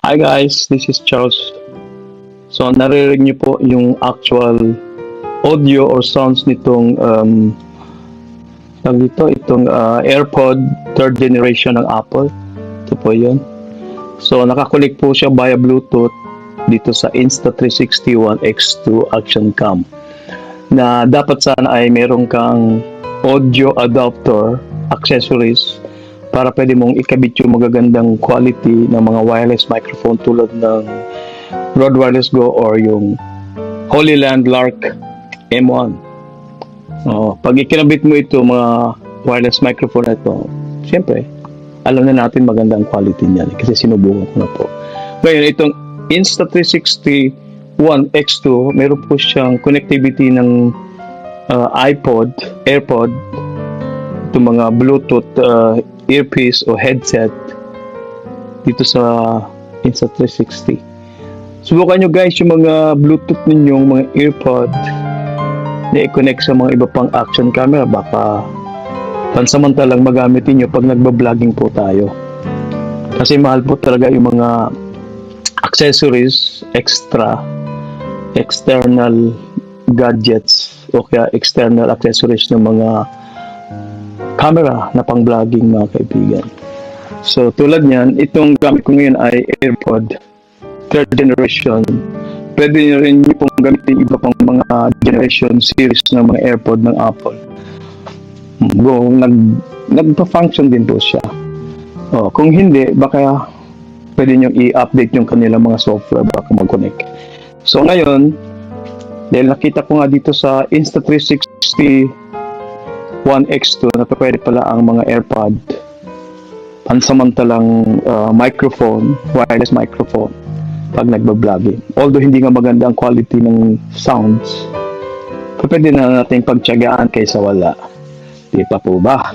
Hi guys, this is Charles. So naririnig niyo po yung actual audio or sounds nitong AirPod third generation ng Apple. Ito po yun. So nakakulik po siya via Bluetooth dito sa Insta360 One X2 Action Cam, na dapat sana ay meron kang audio adapter accessories para pwede mong ikabit yung magagandang quality ng mga wireless microphone tulad ng Rode Wireless Go or yung Holyland Lark M1. Pag ikinabit mo ito, mga wireless microphone na ito, siyempre, alam na natin magandang quality niyan kasi sinubukan ko na po. Ngayon, itong Insta360 One X2, meron po siyang connectivity ng iPod, AirPod, itong mga Bluetooth earpiece o headset dito sa Insta360. Subukan nyo guys yung mga Bluetooth ninyong mga earpod na i-connect sa mga iba pang action camera, baka pansamantalang magamit niyo pag nagba-vlogging po tayo. Kasi mahal po talaga yung mga accessories, external gadgets o kaya external accessories ng mga camera na pang vlogging, mga kaibigan. So tulad niyan, itong gamit ko ngayon ay AirPod third generation. Pwede nyo rin yung pong gamitin iba pang mga generation series ng mga AirPod ng Apple. Nagpa-function din po siya. Kung hindi, baka pwede nyo i-update yung kanilang mga software baka mag-connect. So ngayon, dahil nakita ko nga dito sa Insta360 One X2 na pwede pala ang mga AirPod pansamantalang microphone, wireless microphone pag nagba-vlogging. Although hindi nga maganda ang quality ng sounds, pwede na natin pagtiyagaan kaysa wala. Di pa po ba?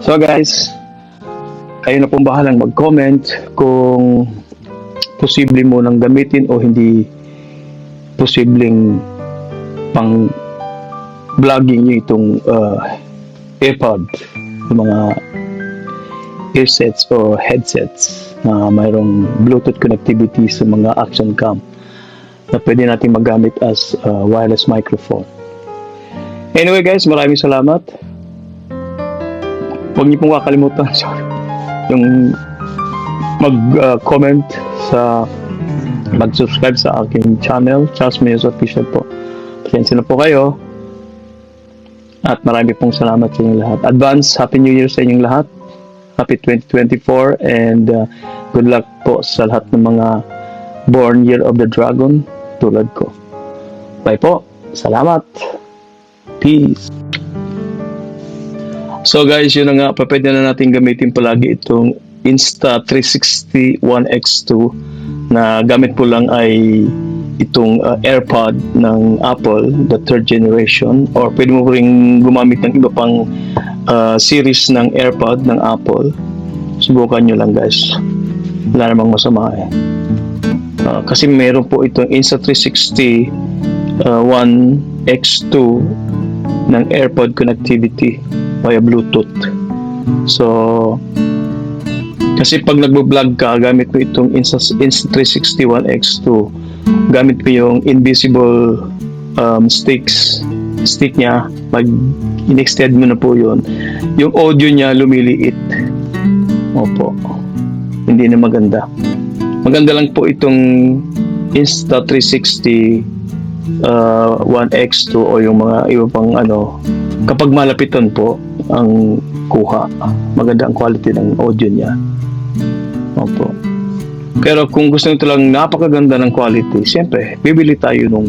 So guys, kayo na pong bahalang mag-comment kung posible mo nang gamitin o hindi posibleng pang vlogging nyo itong AirPod, yung mga earsets o headsets na mayroong Bluetooth connectivity sa mga action cam na pwede natin magamit as wireless microphone. Anyway guys, maraming salamat. Huwag niyo pong kakalimutan yung mag-comment sa mag-subscribe sa aking channel, Charles Mayos Official po. Pasensya na po kayo. At marami pong salamat sa inyong lahat. Advance Happy New Year sa inyong lahat. Happy 2024 and good luck po sa lahat ng mga born Year of the Dragon tulad ko. Bye po. Salamat. Peace. So guys, yun na nga. Pwede na natin gamitin palagi itong Insta360 One X2 na gamit po lang ay itong AirPod ng Apple, the third generation, or pwede mo rin gumamit ng iba pang series ng AirPod ng Apple. Subukan nyo lang guys, wala namang masama kasi meron po itong Insta360 One X2 ng AirPod connectivity via Bluetooth. So kasi pag nagbo-vlog ka, gamit mo itong Insta360 One X2, gamit mo yung invisible stick niya. Pag in-extend mo na po yun, yung audio niya lumiliit. Opo, hindi na maganda. Maganda lang po itong Insta360 One X2 o yung mga iba pang kapag malapitan po ang kuha, maganda ang quality ng audio niya. Opo. Pero kung gusto nyo lang napakaganda ng quality, siyempre, bibili tayo nung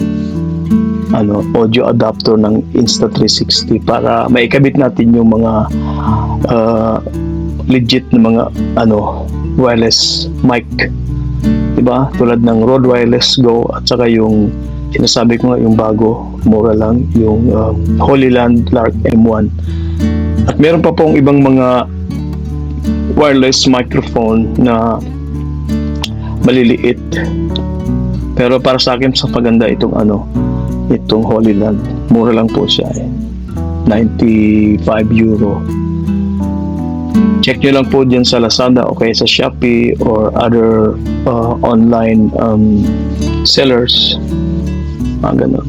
audio adapter ng Insta360 para maikabit natin yung mga legit na mga wireless mic. Diba? Tulad ng Rode Wireless Go at saka yung sinasabi ko nga yung bago, mura lang, yung Holyland Lark M1. At meron pa pong ibang mga wireless microphone na maliliit. Pero para sa akin, sa paganda itong itong Holyland. Mura lang po siya €95. check nyo lang po dyan sa Lazada o kaya sa Shopee or other online sellers. Ganun.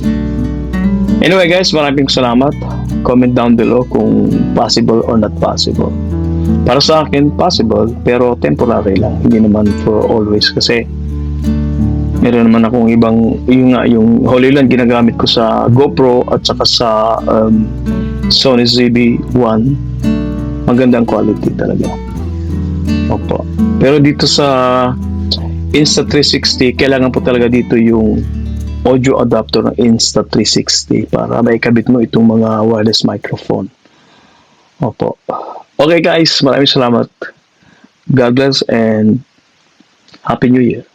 Anyway guys, maraming salamat. Comment down below kung possible or not possible. Para sa akin, possible, pero temporary lang. Hindi naman for always kasi meron naman akong ibang, yung Holy Land ginagamit ko sa GoPro at saka sa Sony ZV-1. Magandang quality talaga. Opo. Pero dito sa Insta360, kailangan po talaga dito yung audio adapter ng Insta360 para maikabit mo itong mga wireless microphone. Opo. Okay guys, maraming salamat. God bless and Happy New Year.